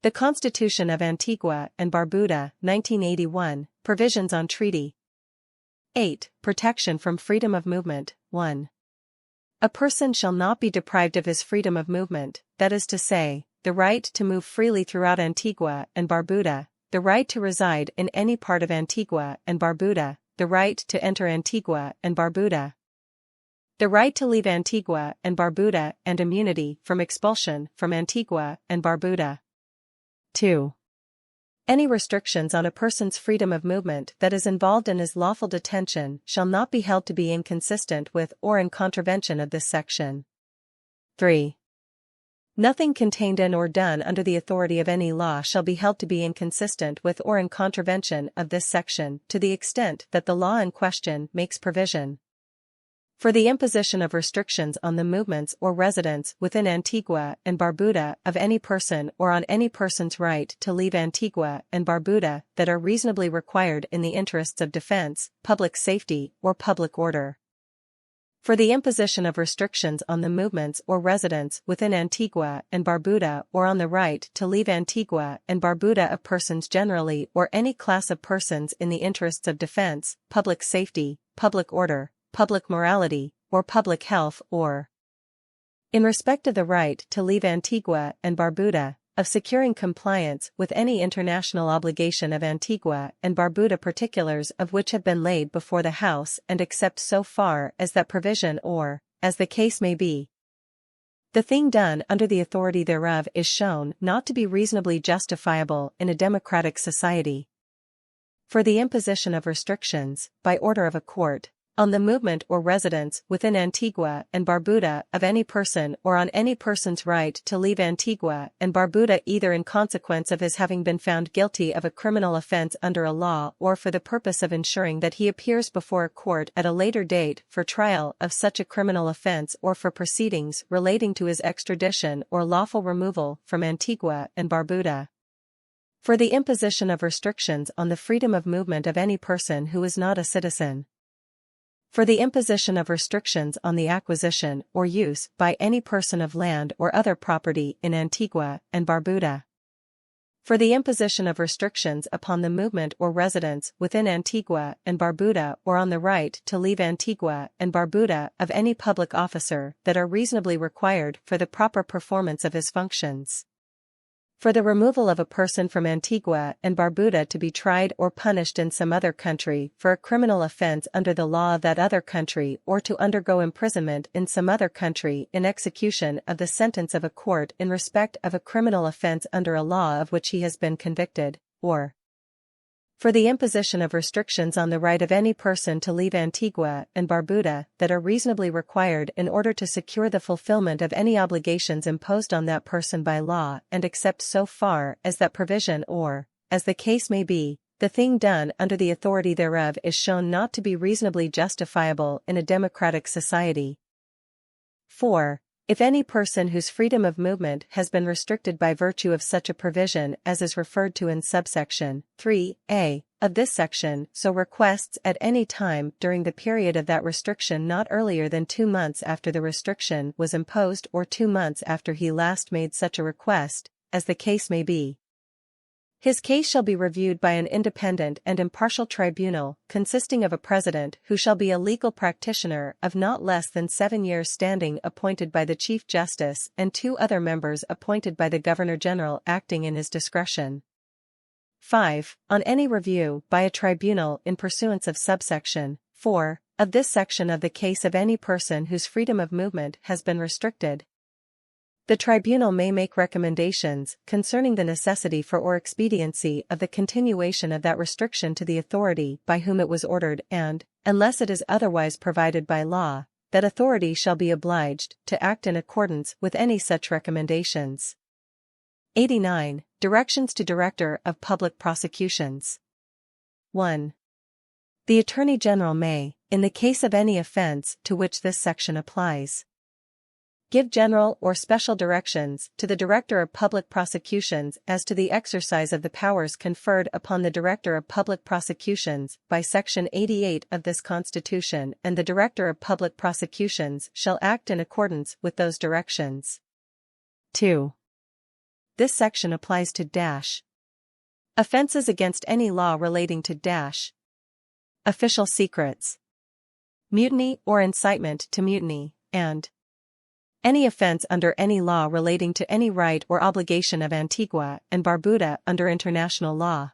The Constitution of Antigua and Barbuda, 1981, Provisions on Treaty. 8. Protection from freedom of movement. 1. A person shall not be deprived of his freedom of movement, that is to say, the right to move freely throughout Antigua and Barbuda, the right to reside in any part of Antigua and Barbuda, the right to enter Antigua and Barbuda, the right to leave Antigua and Barbuda, and immunity from expulsion from Antigua and Barbuda. 2. Any restrictions on a person's freedom of movement that is involved in his lawful detention shall not be held to be inconsistent with or in contravention of this section. 3. Nothing contained in or done under the authority of any law shall be held to be inconsistent with or in contravention of this section to the extent that the law in question makes provision for the imposition of restrictions on the movements or residence within Antigua and Barbuda of any person or on any person's right to leave Antigua and Barbuda that are reasonably required in the interests of defense, public safety, or public order. For the imposition of restrictions on the movements or residence within Antigua and Barbuda or on the right to leave Antigua and Barbuda of persons generally or any class of persons in the interests of defense, public safety, public order, public morality, or public health or in respect of the right to leave Antigua and Barbuda, of securing compliance with any international obligation of Antigua and Barbuda particulars of which have been laid before the House and except so far as that provision or, as the case may be, the thing done under the authority thereof is shown not to be reasonably justifiable in a democratic society. For the imposition of restrictions, by order of a court, on the movement or residence within Antigua and Barbuda of any person or on any person's right to leave Antigua and Barbuda either in consequence of his having been found guilty of a criminal offense under a law or for the purpose of ensuring that he appears before a court at a later date for trial of such a criminal offense or for proceedings relating to his extradition or lawful removal from Antigua and Barbuda. For the imposition of restrictions on the freedom of movement of any person who is not a citizen. For the imposition of restrictions on the acquisition or use by any person of land or other property in Antigua and Barbuda. For the imposition of restrictions upon the movement or residence within Antigua and Barbuda or on the right to leave Antigua and Barbuda of any public officer that are reasonably required for the proper performance of his functions. For the removal of a person from Antigua and Barbuda to be tried or punished in some other country for a criminal offense under the law of that other country or to undergo imprisonment in some other country in execution of the sentence of a court in respect of a criminal offense under a law of which he has been convicted, or for the imposition of restrictions on the right of any person to leave Antigua and Barbuda that are reasonably required in order to secure the fulfillment of any obligations imposed on that person by law and except so far as that provision or, as the case may be, the thing done under the authority thereof is shown not to be reasonably justifiable in a democratic society. 4. If any person whose freedom of movement has been restricted by virtue of such a provision as is referred to in subsection 3a of this section so requests at any time during the period of that restriction not earlier than 2 months after the restriction was imposed or 2 months after he last made such a request, as the case may be, his case shall be reviewed by an independent and impartial tribunal, consisting of a president who shall be a legal practitioner of not less than 7 years' standing appointed by the Chief Justice and 2 other members appointed by the Governor-General acting in his discretion. 5. On any review by a tribunal in pursuance of subsection 4 of this section of the case of any person whose freedom of movement has been restricted, the tribunal may make recommendations concerning the necessity for or expediency of the continuation of that restriction to the authority by whom it was ordered and, unless it is otherwise provided by law, that authority shall be obliged to act in accordance with any such recommendations. 89. Directions to Director of Public Prosecutions. 1. The Attorney General may, in the case of any offense to which this section applies, give general or special directions to the Director of Public Prosecutions as to the exercise of the powers conferred upon the Director of Public Prosecutions by Section 88 of this Constitution, and the Director of Public Prosecutions shall act in accordance with those directions. 2. This section applies to dash offenses against any law relating to dash official secrets, mutiny or incitement to mutiny, and any offense under any law relating to any right or obligation of Antigua and Barbuda under international law.